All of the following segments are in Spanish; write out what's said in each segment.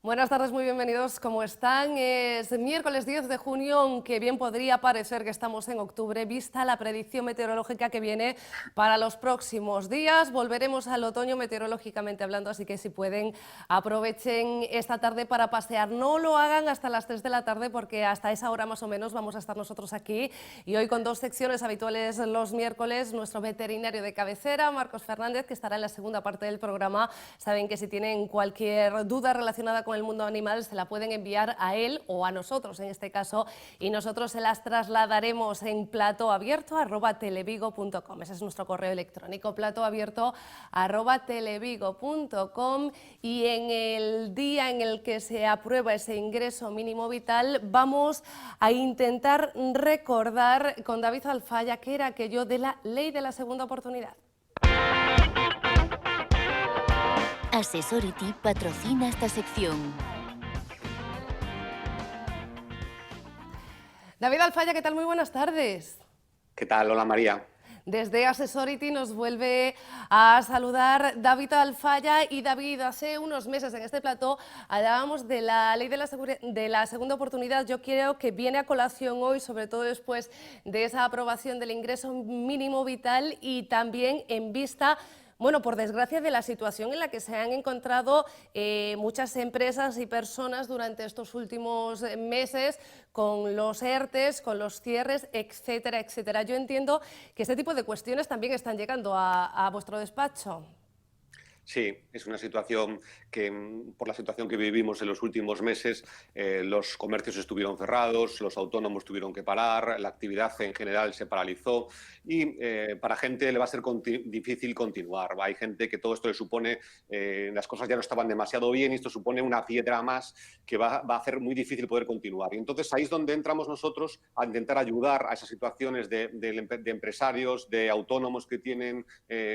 Buenas tardes, muy bienvenidos. ¿Cómo están? Es miércoles 10 de junio, aunque bien podría parecer que estamos en octubre, vista la predicción meteorológica que viene para los próximos días. Volveremos al otoño meteorológicamente hablando, así que si pueden, aprovechen esta tarde para pasear. No lo hagan hasta las 3 de la tarde, porque hasta esa hora más o menos vamos a estar nosotros aquí. Y hoy con dos secciones habituales los miércoles, nuestro veterinario de cabecera, Marcos Fernández, que estará en la segunda parte del programa. Saben que si tienen cualquier duda relacionada con el mundo animal se la pueden enviar a él o a nosotros en este caso, y nosotros se las trasladaremos en platoabierto@televigo.com. Ese es nuestro correo electrónico, platoabierto@televigo.com. Y en el día en el que se aprueba ese ingreso mínimo vital vamos a intentar recordar con David Alfaya qué era aquello de la ley de la segunda oportunidad. Assesority patrocina esta sección. David Alfaya, ¿qué tal? Muy buenas tardes. ¿Qué tal? Hola, María. Desde Assesority nos vuelve a saludar David Alfaya. Y David, hace unos meses en este plató hablábamos de la ley de la segunda oportunidad. Yo creo que viene a colación hoy, sobre todo después de esa aprobación del ingreso mínimo vital y también en vista, bueno, por desgracia, de la situación en la que se han encontrado muchas empresas y personas durante estos últimos meses, con los ERTEs, con los cierres, etcétera, etcétera. Yo entiendo que este tipo de cuestiones también están llegando a vuestro despacho. Sí, es una situación que, por la situación que vivimos en los últimos meses, los comercios estuvieron cerrados, los autónomos tuvieron que parar, la actividad en general se paralizó y para gente le va a ser difícil continuar. Hay gente que todo esto le supone, las cosas ya no estaban demasiado bien y esto supone una piedra más que va a hacer muy difícil poder continuar. Y entonces ahí es donde entramos nosotros a intentar ayudar a esas situaciones de empresarios, de autónomos que tienen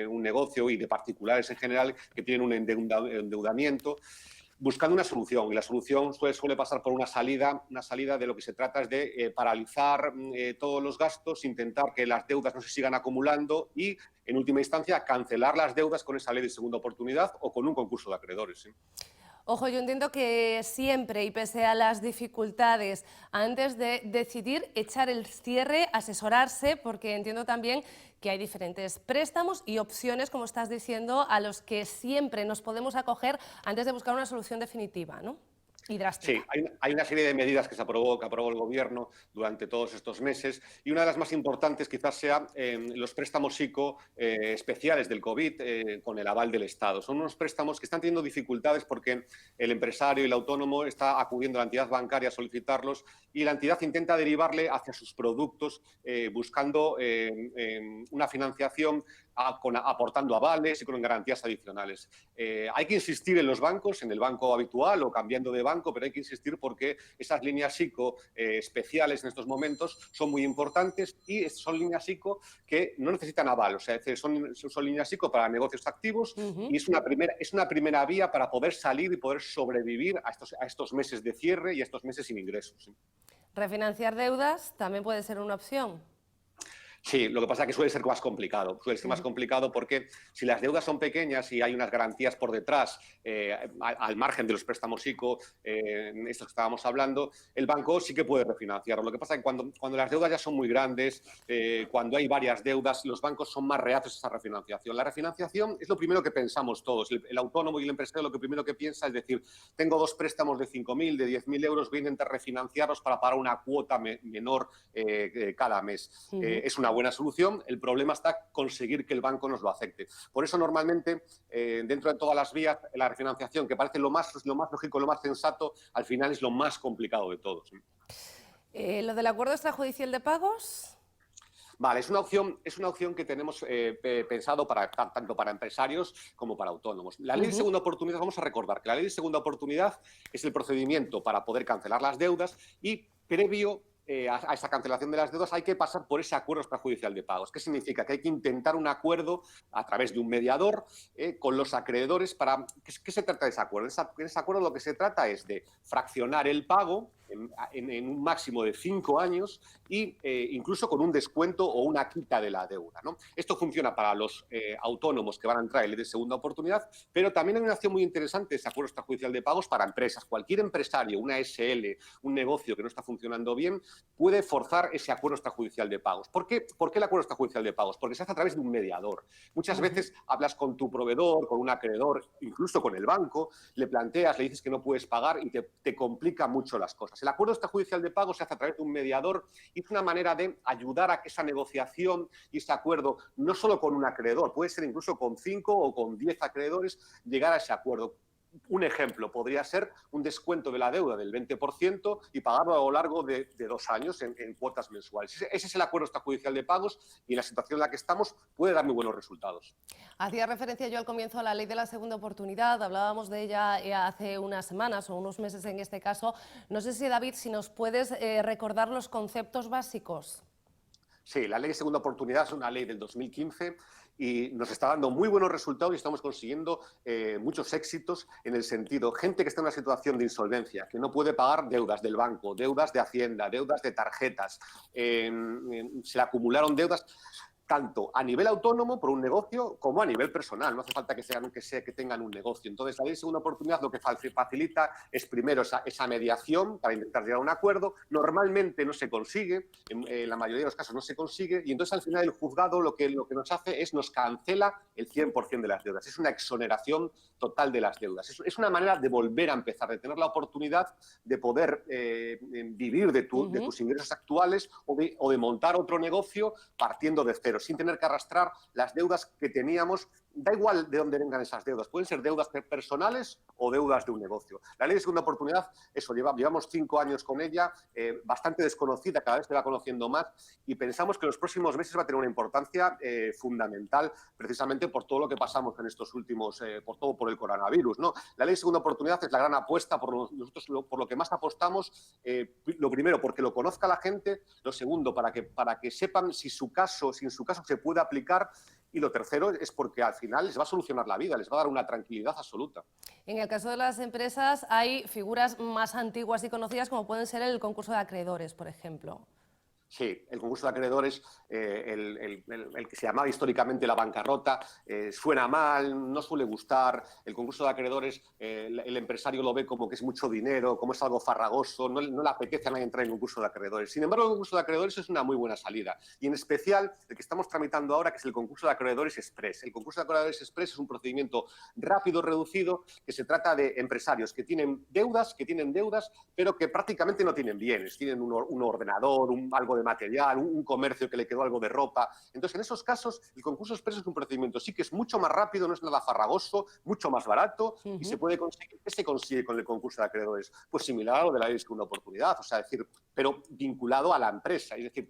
un negocio y de particulares en general que tienen un endeudamiento, buscando una solución. Y la solución suele pasar por una salida de lo que se trata es de paralizar todos los gastos, intentar que las deudas no se sigan acumulando y, en última instancia, cancelar las deudas con esa ley de segunda oportunidad o con un concurso de acreedores. ¿Sí? Ojo, yo entiendo que siempre, y pese a las dificultades, antes de decidir echar el cierre, asesorarse, porque entiendo también que hay diferentes préstamos y opciones, como estás diciendo, a los que siempre nos podemos acoger antes de buscar una solución definitiva, ¿no? Y drástica. Sí, hay una serie de medidas que aprobó el Gobierno durante todos estos meses y una de las más importantes quizás sea los préstamos ICO especiales del COVID con el aval del Estado. Son unos préstamos que están teniendo dificultades porque el empresario y el autónomo está acudiendo a la entidad bancaria a solicitarlos y la entidad intenta derivarle hacia sus productos buscando una financiación aportando avales y con garantías adicionales. Hay que insistir en los bancos, en el banco habitual o cambiando de banco, pero hay que insistir porque esas líneas ICO especiales en estos momentos son muy importantes y son líneas ICO que no necesitan aval, o sea, son líneas ICO para negocios activos y es una primera vía para poder salir y poder sobrevivir a estos meses de cierre y a estos meses sin ingresos. ¿Sí? Refinanciar deudas también puede ser una opción. Sí, lo que pasa es que suele ser más complicado. Suele ser más complicado porque si las deudas son pequeñas y hay unas garantías por detrás, al margen de los préstamos ICO, estos que estábamos hablando, el banco sí que puede refinanciarlo. Lo que pasa es que cuando las deudas ya son muy grandes, cuando hay varias deudas, los bancos son más reacios a esa refinanciación. La refinanciación es lo primero que pensamos todos. El autónomo y el empresario lo que primero que piensa es decir, tengo dos préstamos de 5.000, de 10.000 euros, voy a intentar refinanciarlos para pagar una cuota menor cada mes. Es una buena solución, el problema está conseguir que el banco nos lo acepte. Por eso normalmente dentro de todas las vías la refinanciación, que parece lo más lógico, lo más sensato, al final es lo más complicado de todos. ¿Lo del acuerdo extrajudicial de pagos? Vale, es una opción que tenemos pensado tanto para empresarios como para autónomos. La ley de segunda oportunidad, vamos a recordar que la ley de segunda oportunidad es el procedimiento para poder cancelar las deudas y previo a esa cancelación de las deudas, hay que pasar por ese acuerdo extrajudicial de pagos. ¿Qué significa? Que hay que intentar un acuerdo a través de un mediador con los acreedores para... ¿Qué se trata de ese acuerdo? En ese acuerdo lo que se trata es de fraccionar el pago en un máximo de 5 años e incluso con un descuento o una quita de la deuda, ¿no? Esto funciona para los autónomos que van a entrar en ley de segunda oportunidad, pero también hay una acción muy interesante, ese acuerdo extrajudicial de pagos para empresas. Cualquier empresario, una SL, un negocio que no está funcionando bien, puede forzar ese acuerdo extrajudicial de pagos. ¿Por qué el acuerdo extrajudicial de pagos? Porque se hace a través de un mediador. Muchas veces hablas con tu proveedor, con un acreedor, incluso con el banco, le planteas, le dices que no puedes pagar y te complica mucho las cosas. El acuerdo extrajudicial de pagos se hace a través de un mediador y es una manera de ayudar a que esa negociación y ese acuerdo, no solo con un acreedor, puede ser incluso con 5 o con 10 acreedores, llegar a ese acuerdo. Un ejemplo podría ser un descuento de la deuda del 20% y pagarlo a lo largo de 2 años en cuotas mensuales. Ese es el acuerdo extrajudicial de pagos y en la situación en la que estamos puede dar muy buenos resultados. Hacía referencia yo al comienzo a la ley de la segunda oportunidad, hablábamos de ella hace unas semanas o unos meses en este caso. No sé si, David, si nos puedes recordar los conceptos básicos. Sí, la ley de segunda oportunidad es una ley del 2015 y nos está dando muy buenos resultados y estamos consiguiendo muchos éxitos en el sentido, gente que está en una situación de insolvencia, que no puede pagar deudas del banco, deudas de Hacienda, deudas de tarjetas, se le acumularon deudas tanto a nivel autónomo por un negocio como a nivel personal. No hace falta que tengan un negocio. Entonces, la ley de segunda oportunidad lo que facilita es primero esa mediación para intentar llegar a un acuerdo. Normalmente no se consigue, en la mayoría de los casos no se consigue, y entonces al final el juzgado lo que nos hace es nos cancela el 100% de las deudas. Es una exoneración total de las deudas. Es una manera de volver a empezar, de tener la oportunidad de poder vivir de tus ingresos actuales o de montar otro negocio partiendo de cero, sin tener que arrastrar las deudas que teníamos. Da igual de dónde vengan esas deudas, pueden ser deudas personales o deudas de un negocio. La ley de segunda oportunidad, eso, llevamos 5 años con ella, bastante desconocida, cada vez se va conociendo más y pensamos que en los próximos meses va a tener una importancia fundamental, precisamente por todo lo que pasamos en estos últimos, por el coronavirus, ¿no? La ley de segunda oportunidad es la gran apuesta, nosotros por lo que más apostamos, lo primero, porque lo conozca la gente, lo segundo, para que sepan si en su caso se puede aplicar, y lo tercero es porque al final les va a solucionar la vida, les va a dar una tranquilidad absoluta. En el caso de las empresas hay figuras más antiguas y conocidas como pueden ser el concurso de acreedores, por ejemplo. Sí, el concurso de acreedores, el que se llamaba históricamente la bancarrota, suena mal, no suele gustar. El concurso de acreedores, el empresario lo ve como que es mucho dinero, como es algo farragoso, no le apetece a nadie entrar en un concurso de acreedores. Sin embargo, el concurso de acreedores es una muy buena salida. Y en especial el que estamos tramitando ahora, que es el concurso de acreedores express. El concurso de acreedores express es un procedimiento rápido, reducido, que se trata de empresarios que tienen deudas, pero que prácticamente no tienen bienes. Tienen un ordenador, algo de material, un comercio que le quedó algo de ropa. Entonces, en esos casos, el concurso expreso es un procedimiento sí que es mucho más rápido, no es nada farragoso, mucho más barato y se puede conseguir. ¿Qué se consigue con el concurso de acreedores? Pues similar a lo de la ley de segunda oportunidad, o sea, decir, pero vinculado a la empresa, es decir,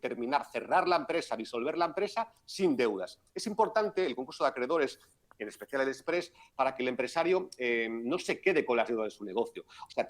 cerrar la empresa, disolver la empresa sin deudas. Es importante el concurso de acreedores, en especial el express, para que el empresario no se quede con las deudas de su negocio. O sea,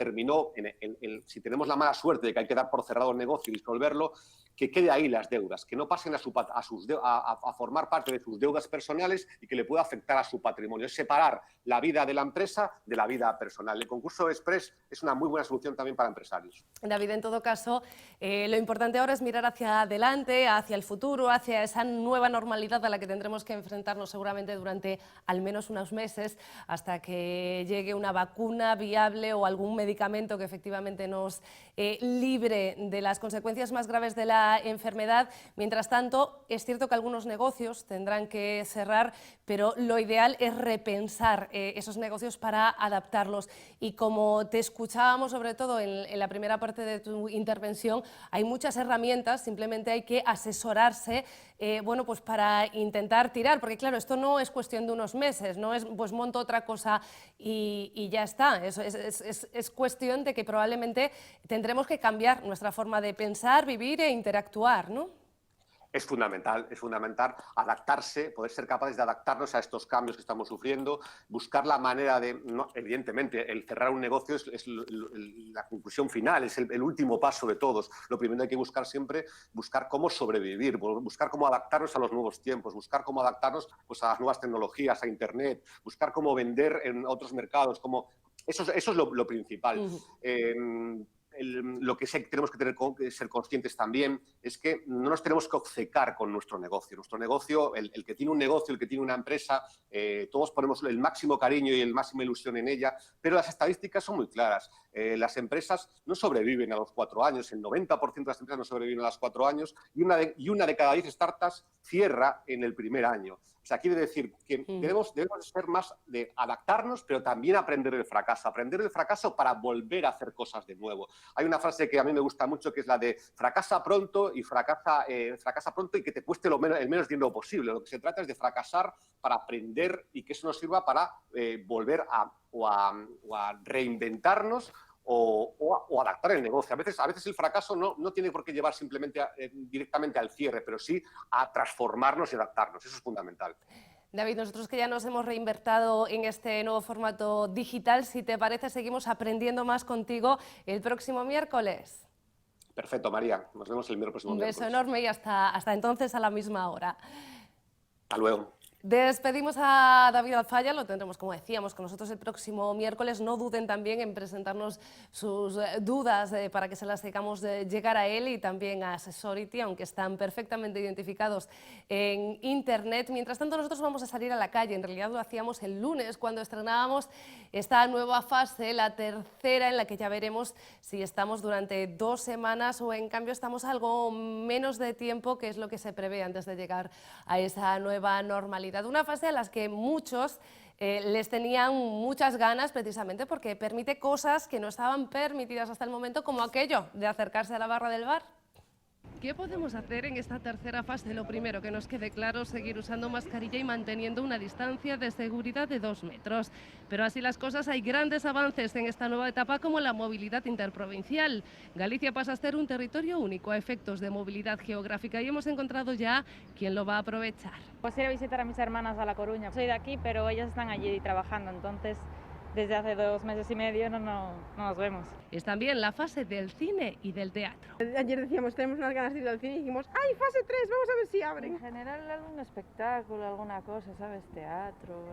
si tenemos la mala suerte de que hay que dar por cerrado el negocio y disolverlo, que quede ahí las deudas, que no pasen a formar parte de sus deudas personales y que le pueda afectar a su patrimonio. Es separar la vida de la empresa de la vida personal. El concurso express es una muy buena solución también para empresarios. David, en todo caso, lo importante ahora es mirar hacia adelante, hacia el futuro, hacia esa nueva normalidad a la que tendremos que enfrentarnos seguramente durante al menos unos meses, hasta que llegue una vacuna viable o algún medicamento que efectivamente nos libre de las consecuencias más graves de la enfermedad. Mientras tanto, es cierto que algunos negocios tendrán que cerrar, pero lo ideal es repensar esos negocios para adaptarlos. Y como te escuchábamos sobre todo en la primera parte de tu intervención, hay muchas herramientas, simplemente hay que asesorarse bueno, pues para intentar tirar, porque claro, esto no es cuestión de unos meses, no es pues monto otra cosa y ya está. Es cuestión de que probablemente tendremos que cambiar nuestra forma de pensar, vivir e interactuar, ¿no? Es fundamental adaptarse, poder ser capaces de adaptarnos a estos cambios que estamos sufriendo, buscar la manera de, no, evidentemente, el cerrar un negocio es la conclusión final, es el último paso de todos. Lo primero hay que buscar siempre, buscar cómo sobrevivir, buscar cómo adaptarnos a los nuevos tiempos, buscar cómo adaptarnos pues, a las nuevas tecnologías, a Internet, buscar cómo vender en otros mercados, eso es lo principal. Lo que tenemos que ser conscientes también es que no nos tenemos que obcecar con nuestro negocio. Nuestro negocio, el que tiene un negocio, el que tiene una empresa, todos ponemos el máximo cariño y el máxima ilusión en ella, pero las estadísticas son muy claras. Las empresas no sobreviven a los 4 años, el 90% de las empresas no sobreviven a los 4 años y una de cada 10 startups cierra en el primer año. O sea, quiere decir que debemos ser más de adaptarnos, pero también aprender del fracaso para volver a hacer cosas de nuevo. Hay una frase que a mí me gusta mucho, que es la de fracasa pronto y que te cueste el menos dinero posible. Lo que se trata es de fracasar para aprender y que eso nos sirva para volver a reinventarnos o adaptar el negocio. A veces el fracaso no tiene por qué llevar simplemente directamente al cierre, pero sí a transformarnos y adaptarnos. Eso es fundamental. David, nosotros que ya nos hemos reinvertido en este nuevo formato digital, si te parece, seguimos aprendiendo más contigo el próximo miércoles. Perfecto, María. Nos vemos el próximo miércoles. Un beso enorme y hasta entonces a la misma hora. Hasta luego. Despedimos a David Alfaya, lo tendremos, como decíamos, con nosotros el próximo miércoles. No duden también en presentarnos sus dudas para que se las dejamos llegar a él y también a Asessority, aunque están perfectamente identificados en Internet. Mientras tanto, nosotros vamos a salir a la calle. En realidad lo hacíamos el lunes cuando estrenábamos esta nueva fase, la tercera, en la que ya veremos si estamos durante 2 semanas o en cambio estamos algo menos de tiempo, que es lo que se prevé antes de llegar a esa nueva normalidad. Una fase a las que muchos les tenían muchas ganas, precisamente porque permite cosas que no estaban permitidas hasta el momento, como aquello de acercarse a la barra del bar. ¿Qué podemos hacer en esta tercera fase? Lo primero, que nos quede claro, seguir usando mascarilla y manteniendo una distancia de seguridad de 2 metros. Pero así las cosas, hay grandes avances en esta nueva etapa, como la movilidad interprovincial. Galicia pasa a ser un territorio único a efectos de movilidad geográfica y hemos encontrado ya quién lo va a aprovechar. Pues ir a visitar a mis hermanas a La Coruña. Soy de aquí, pero ellas están allí trabajando, entonces desde hace 2 meses y medio no nos vemos. Es también la fase del cine y del teatro. Ayer decíamos, tenemos unas ganas de ir al cine y dijimos, ¡ay, fase 3! Vamos a ver si abren. En general algún espectáculo, alguna cosa, ¿sabes? Teatro.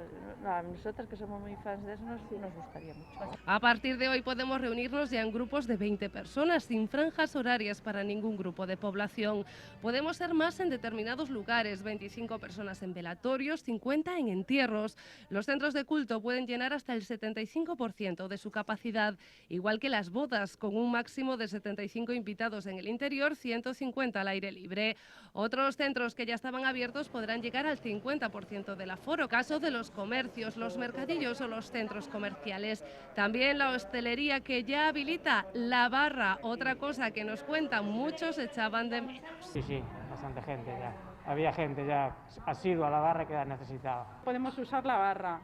No, a nosotras que somos muy fans de eso nos gustaría mucho. A partir de hoy podemos reunirnos ya en grupos de 20 personas, sin franjas horarias para ningún grupo de población. Podemos ser más en determinados lugares, 25 personas en velatorios, 50 en entierros. Los centros de culto pueden llenar hasta el 75% de su capacidad, igual que las bodas, con un máximo de 75 invitados en el interior, 150 al aire libre. Otros centros que ya estaban abiertos podrán llegar al 50% del aforo, caso de los comercios, los mercadillos o los centros comerciales. También la hostelería, que ya habilita la barra, otra cosa que nos cuentan muchos echaban de menos. Sí, bastante gente ya. Había gente ya asidua a la barra que la necesitaba. Podemos usar la barra.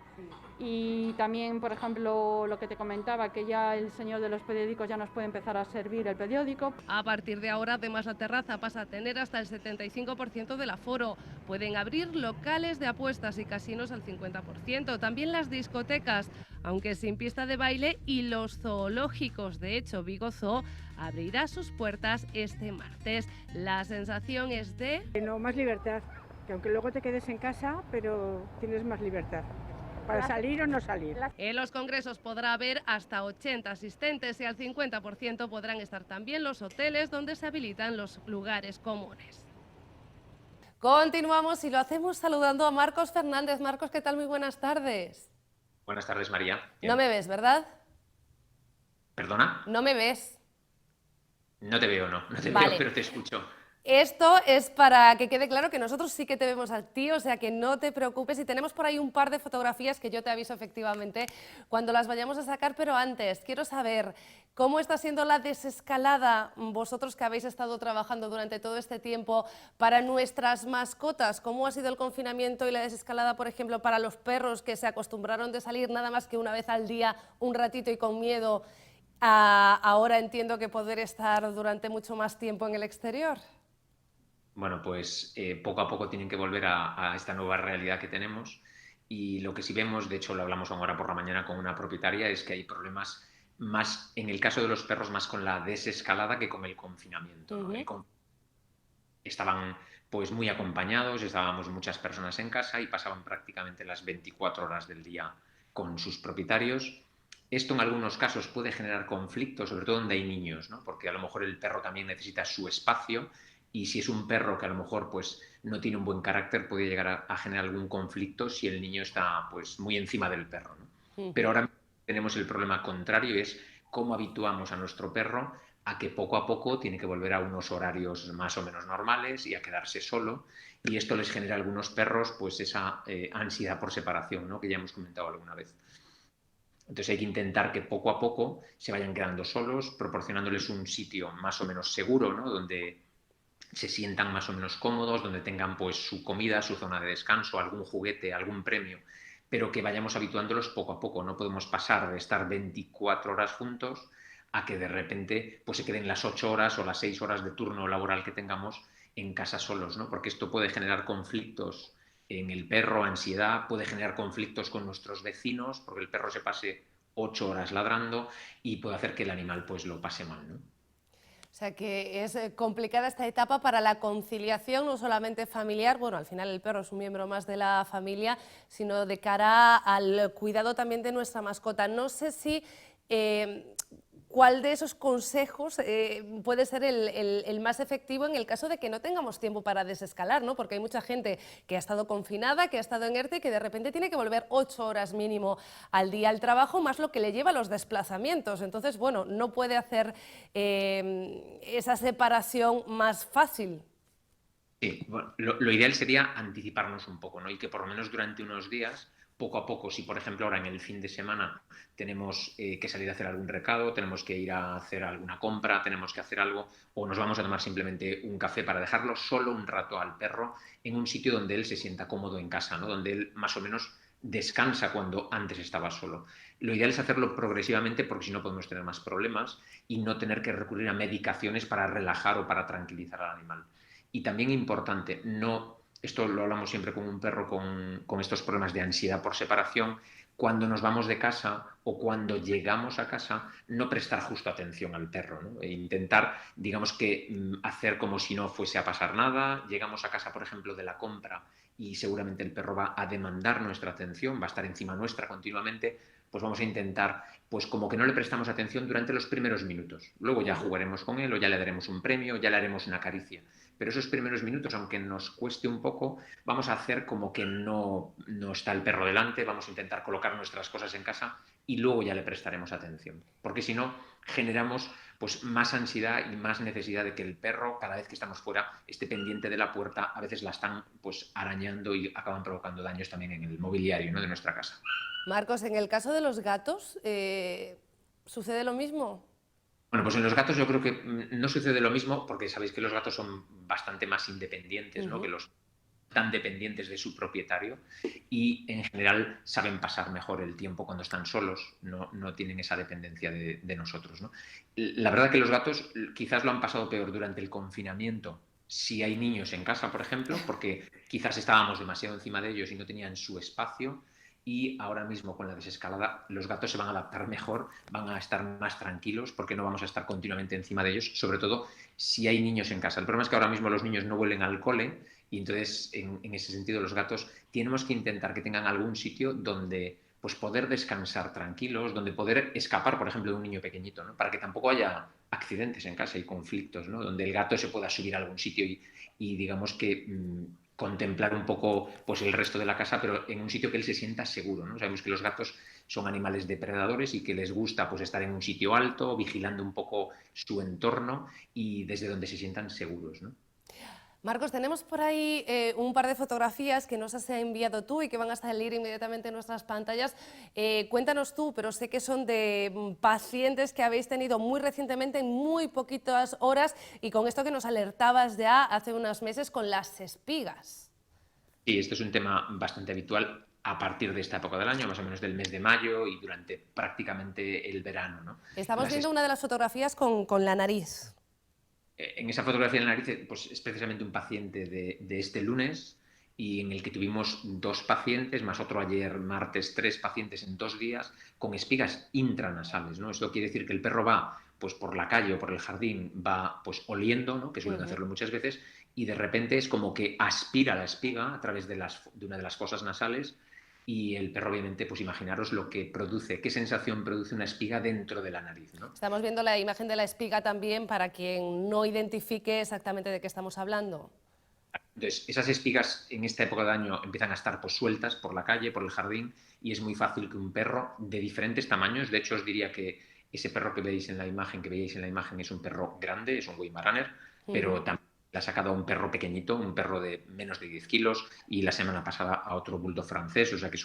Y también, por ejemplo, lo que te comentaba, que ya el señor de los periódicos ya nos puede empezar a servir el periódico. A partir de ahora, además, la terraza pasa a tener hasta el 75% del aforo. Pueden abrir locales de apuestas y casinos al 50%. También las discotecas, aunque sin pista de baile, y los zoológicos. De hecho, Vigo Zoo abrirá sus puertas este martes. La sensación es de... No, más libertad, que aunque luego te quedes en casa, pero tienes más libertad para salir o no salir. En los congresos podrá haber hasta 80 asistentes y al 50% podrán estar también los hoteles donde se habilitan los lugares comunes. Continuamos y lo hacemos saludando a Marcos Fernández. Marcos, ¿qué tal? Muy buenas tardes. Buenas tardes, María. Bien. No me ves, ¿verdad? ¿Perdona? No me ves. No te veo, no te Vale. veo, pero te escucho. Esto es para que quede claro que nosotros sí que te vemos a ti, o sea que no te preocupes, y tenemos por ahí un par de fotografías que yo te aviso efectivamente cuando las vayamos a sacar, pero antes quiero saber cómo está siendo la desescalada, vosotros que habéis estado trabajando durante todo este tiempo, para nuestras mascotas. ¿Cómo ha sido el confinamiento y la desescalada, por ejemplo, para los perros que se acostumbraron de salir nada más que una vez al día, un ratito y con miedo, a ahora entiendo que poder estar durante mucho más tiempo en el exterior? Bueno, pues poco a poco tienen que volver a esta nueva realidad que tenemos y lo que sí vemos, de hecho lo hablamos ahora por la mañana con una propietaria, es que hay problemas más, en el caso de los perros, más con la desescalada que con el confinamiento, ¿no? Estaban pues muy acompañados, estábamos muchas personas en casa y pasaban prácticamente las 24 horas del día con sus propietarios. Esto en algunos casos puede generar conflictos, sobre todo donde hay niños, ¿no? Porque a lo mejor el perro también necesita su espacio y si es un perro que a lo mejor pues no tiene un buen carácter puede llegar a generar algún conflicto si el niño está pues muy encima del perro, ¿no? Pero ahora tenemos el problema contrario, es cómo habituamos a nuestro perro a que poco a poco tiene que volver a unos horarios más o menos normales y a quedarse solo. Y esto les genera a algunos perros pues esa ansiedad por separación, ¿no? Que ya hemos comentado alguna vez. Entonces hay que intentar que poco a poco se vayan quedando solos, proporcionándoles un sitio más o menos seguro, ¿no? Donde se sientan más o menos cómodos, donde tengan pues su comida, su zona de descanso, algún juguete, algún premio, pero que vayamos habituándolos poco a poco. No podemos pasar de estar 24 horas juntos a que de repente pues se queden las 8 horas o las 6 horas de turno laboral que tengamos en casa solos, ¿no? Porque esto puede generar conflictos en el perro, ansiedad, puede generar conflictos con nuestros vecinos, porque el perro se pase 8 horas ladrando y puede hacer que el animal pues lo pase mal, ¿no? O sea que es complicada esta etapa para la conciliación, no solamente familiar, bueno, al final el perro es un miembro más de la familia, sino de cara al cuidado también de nuestra mascota. No sé si cuál de esos consejos puede ser el más efectivo en el caso de que no tengamos tiempo para desescalar, ¿no? Porque hay mucha gente que ha estado confinada, que ha estado en ERTE y que de repente tiene que volver 8 horas mínimo al día al trabajo, más lo que le lleva a los desplazamientos. Entonces, bueno, no puede hacer esa separación más fácil. Sí, bueno, lo ideal sería anticiparnos un poco, ¿no? Y que por lo menos durante unos días, poco a poco, si por ejemplo ahora en el fin de semana tenemos que salir a hacer algún recado, tenemos que ir a hacer alguna compra, tenemos que hacer algo, o nos vamos a tomar simplemente un café para dejarlo solo un rato al perro en un sitio donde él se sienta cómodo en casa, ¿no? Donde él más o menos descansa cuando antes estaba solo. Lo ideal es hacerlo progresivamente porque si no podemos tener más problemas y no tener que recurrir a medicaciones para relajar o para tranquilizar al animal. Y también importante, no, esto lo hablamos siempre con un perro con estos problemas de ansiedad por separación, cuando nos vamos de casa o cuando llegamos a casa, no prestar justo atención al perro, ¿no? E intentar, digamos que, hacer como si no fuese a pasar nada. Llegamos a casa, por ejemplo, de la compra y seguramente el perro va a demandar nuestra atención, va a estar encima nuestra continuamente, pues vamos a intentar, pues como que no le prestamos atención durante los primeros minutos. Luego ya jugaremos con él o ya le daremos un premio, ya le haremos una caricia. Pero esos primeros minutos, aunque nos cueste un poco, vamos a hacer como que no está el perro delante, vamos a intentar colocar nuestras cosas en casa y luego ya le prestaremos atención. Porque si no, generamos pues más ansiedad y más necesidad de que el perro, cada vez que estamos fuera, esté pendiente de la puerta. A veces la están pues arañando y acaban provocando daños también en el mobiliario, ¿no?, de nuestra casa. Marcos, en el caso de los gatos, ¿sucede lo mismo? Bueno, pues en los gatos yo creo que no sucede lo mismo porque sabéis que los gatos son bastante más independientes, ¿no?, que los tan dependientes de su propietario y en general saben pasar mejor el tiempo cuando están solos, no tienen esa dependencia de nosotros, ¿no? La verdad que los gatos quizás lo han pasado peor durante el confinamiento si hay niños en casa, por ejemplo, porque quizás estábamos demasiado encima de ellos y no tenían su espacio. Y ahora mismo con la desescalada los gatos se van a adaptar mejor, van a estar más tranquilos porque no vamos a estar continuamente encima de ellos, sobre todo si hay niños en casa. El problema es que ahora mismo los niños no vuelven al cole y entonces en ese sentido los gatos tenemos que intentar que tengan algún sitio donde pues poder descansar tranquilos, donde poder escapar, por ejemplo, de un niño pequeñito, ¿no?, para que tampoco haya accidentes en casa y conflictos, ¿no?, donde el gato se pueda subir a algún sitio y digamos que contemplar un poco pues el resto de la casa, pero en un sitio que él se sienta seguro, ¿no? Sabemos que los gatos son animales depredadores y que les gusta pues estar en un sitio alto, vigilando un poco su entorno y desde donde se sientan seguros, ¿no? Marcos, tenemos por ahí un par de fotografías que nos has enviado tú y que van a salir inmediatamente en nuestras pantallas. Cuéntanos tú, pero sé que son de pacientes que habéis tenido muy recientemente, en muy poquitas horas, y con esto que nos alertabas ya hace unos meses con las espigas. Sí, esto es un tema bastante habitual a partir de esta época del año, más o menos del mes de mayo y durante prácticamente el verano, ¿no? Estamos viendo una de las fotografías con la nariz. En esa fotografía de la nariz pues, es precisamente un paciente de este lunes y en el que tuvimos 2 pacientes, más otro ayer martes, 3 pacientes en 2 días con espigas intranasales, ¿no? Esto quiere decir que el perro va pues, por la calle o por el jardín, va pues, oliendo, ¿no? Que suelen hacerlo muchas veces, y de repente es como que aspira la espiga a través de una de las fosas nasales y el perro, obviamente, pues imaginaros lo que produce, qué sensación produce una espiga dentro de la nariz, ¿no? Estamos viendo la imagen de la espiga también para quien no identifique exactamente de qué estamos hablando. Entonces, esas espigas en esta época de año empiezan a estar pues, sueltas por la calle, por el jardín, y es muy fácil que un perro de diferentes tamaños, de hecho os diría que ese perro que veis en la imagen, es un perro grande, es un Weimaraner, pero también le ha sacado a un perro pequeñito, un perro de menos de 10 kilos, y la semana pasada a otro bulldog francés, o sea que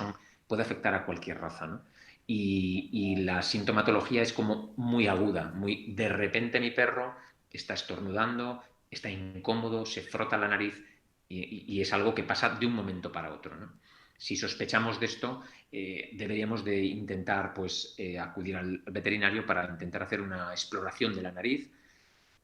puede afectar a cualquier raza, ¿no? Y la sintomatología es como muy aguda, muy de repente mi perro está estornudando, está incómodo, se frota la nariz y es algo que pasa de un momento para otro, ¿no? Si sospechamos de esto, deberíamos de intentar pues, acudir al veterinario para intentar hacer una exploración de la nariz,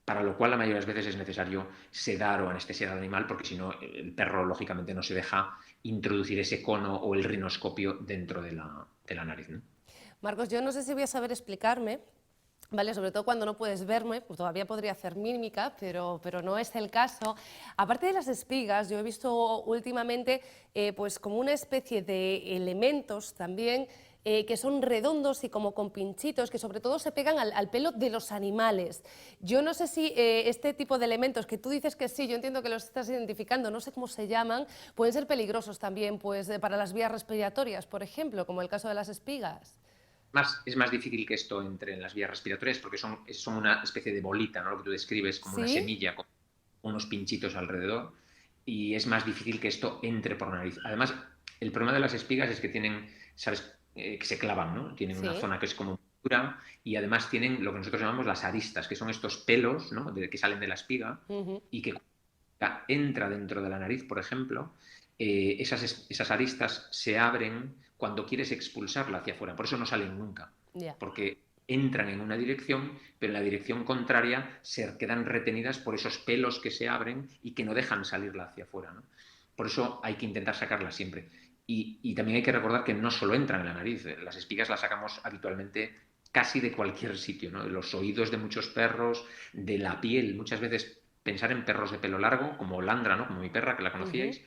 para lo cual la mayoría de las veces es necesario sedar o anestesiar al animal, porque si no, el perro lógicamente no se deja introducir ese cono o el rinoscopio dentro de la nariz, ¿no? Marcos, yo no sé si voy a saber explicarme, ¿vale? Sobre todo cuando no puedes verme, pues todavía podría hacer mímica, pero no es el caso. Aparte de las espigas, yo he visto últimamente pues como una especie de elementos también que son redondos y como con pinchitos, que sobre todo se pegan al pelo de los animales. Yo no sé si este tipo de elementos, que tú dices que sí, yo entiendo que los estás identificando, no sé cómo se llaman, pueden ser peligrosos también pues, para las vías respiratorias, por ejemplo, como el caso de las espigas. Es más difícil que esto entre en las vías respiratorias porque son una especie de bolita, ¿no? Lo que tú describes como una ¿Sí? semilla con unos pinchitos alrededor, y es más difícil que esto entre por la nariz. Además, el problema de las espigas es que tienen, ¿sabes? Que se clavan, ¿no? Tienen una Sí. zona que es como dura y además tienen lo que nosotros llamamos las aristas, que son estos pelos, ¿no? Que salen de la espiga y que entra dentro de la nariz, por ejemplo, esas aristas se abren cuando quieres expulsarla hacia afuera. Por eso no salen nunca, porque entran en una dirección, pero en la dirección contraria se quedan retenidas por esos pelos que se abren y que no dejan salirla hacia afuera, ¿no? Por eso hay que intentar sacarla siempre. Y también hay que recordar que no solo entran en la nariz, las espigas las sacamos habitualmente casi de cualquier sitio, ¿no? De los oídos de muchos perros, de la piel. Muchas veces pensar en perros de pelo largo, como Landra, ¿no? Como mi perra, que la conocíais,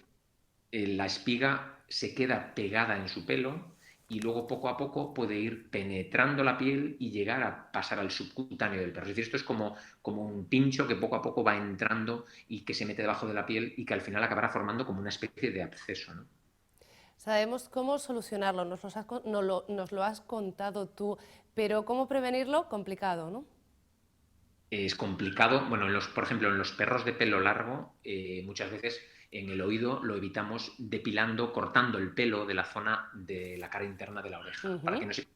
la espiga se queda pegada en su pelo y luego poco a poco puede ir penetrando la piel y llegar a pasar al subcutáneo del perro. Es decir, esto es como un pincho que poco a poco va entrando y que se mete debajo de la piel y que al final acabará formando como una especie de absceso, ¿no? Sabemos cómo solucionarlo, nos lo has contado tú, pero cómo prevenirlo, complicado, ¿no? Es complicado. Bueno, por ejemplo, en los perros de pelo largo, muchas veces en el oído lo evitamos depilando, cortando el pelo de la zona de la cara interna de la oreja, para que no se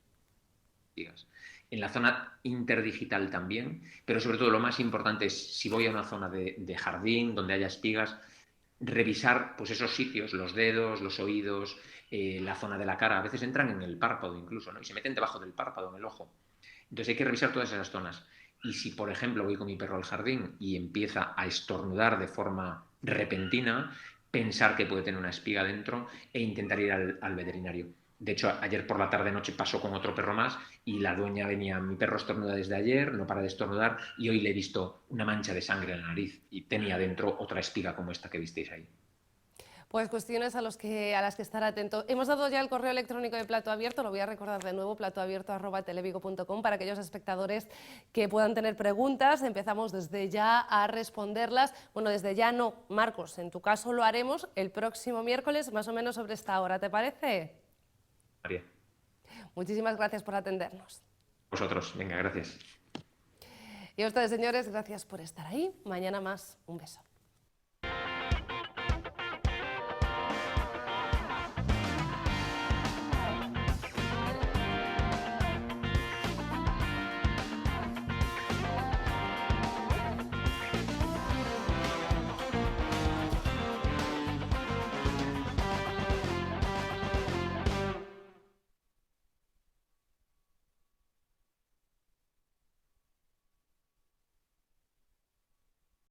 espigas. En la zona interdigital también, pero sobre todo lo más importante es, si voy a una zona de jardín donde haya espigas, revisar pues esos sitios, los dedos, los oídos, la zona de la cara. A veces entran en el párpado incluso, ¿no? Y se meten debajo del párpado, en el ojo. Entonces hay que revisar todas esas zonas. Y si, por ejemplo, voy con mi perro al jardín y empieza a estornudar de forma repentina, pensar que puede tener una espiga dentro e intentar ir al veterinario. De hecho, ayer por la tarde-noche pasó con otro perro más y la dueña venía, mi perro estornuda desde ayer, no para de estornudar, y hoy le he visto una mancha de sangre en la nariz y tenía dentro otra espiga como esta que visteis ahí. Pues cuestiones a las que estar atento. Hemos dado ya el correo electrónico de Plato Abierto, lo voy a recordar de nuevo, platoabierto@televigo.com, para aquellos espectadores que puedan tener preguntas. Empezamos desde ya a responderlas. Bueno, desde ya no, Marcos, en tu caso lo haremos el próximo miércoles, más o menos sobre esta hora, ¿te parece? María. Muchísimas gracias por atendernos. Vosotros, venga, gracias. Y a ustedes, señores, gracias por estar ahí. Mañana más. Un beso.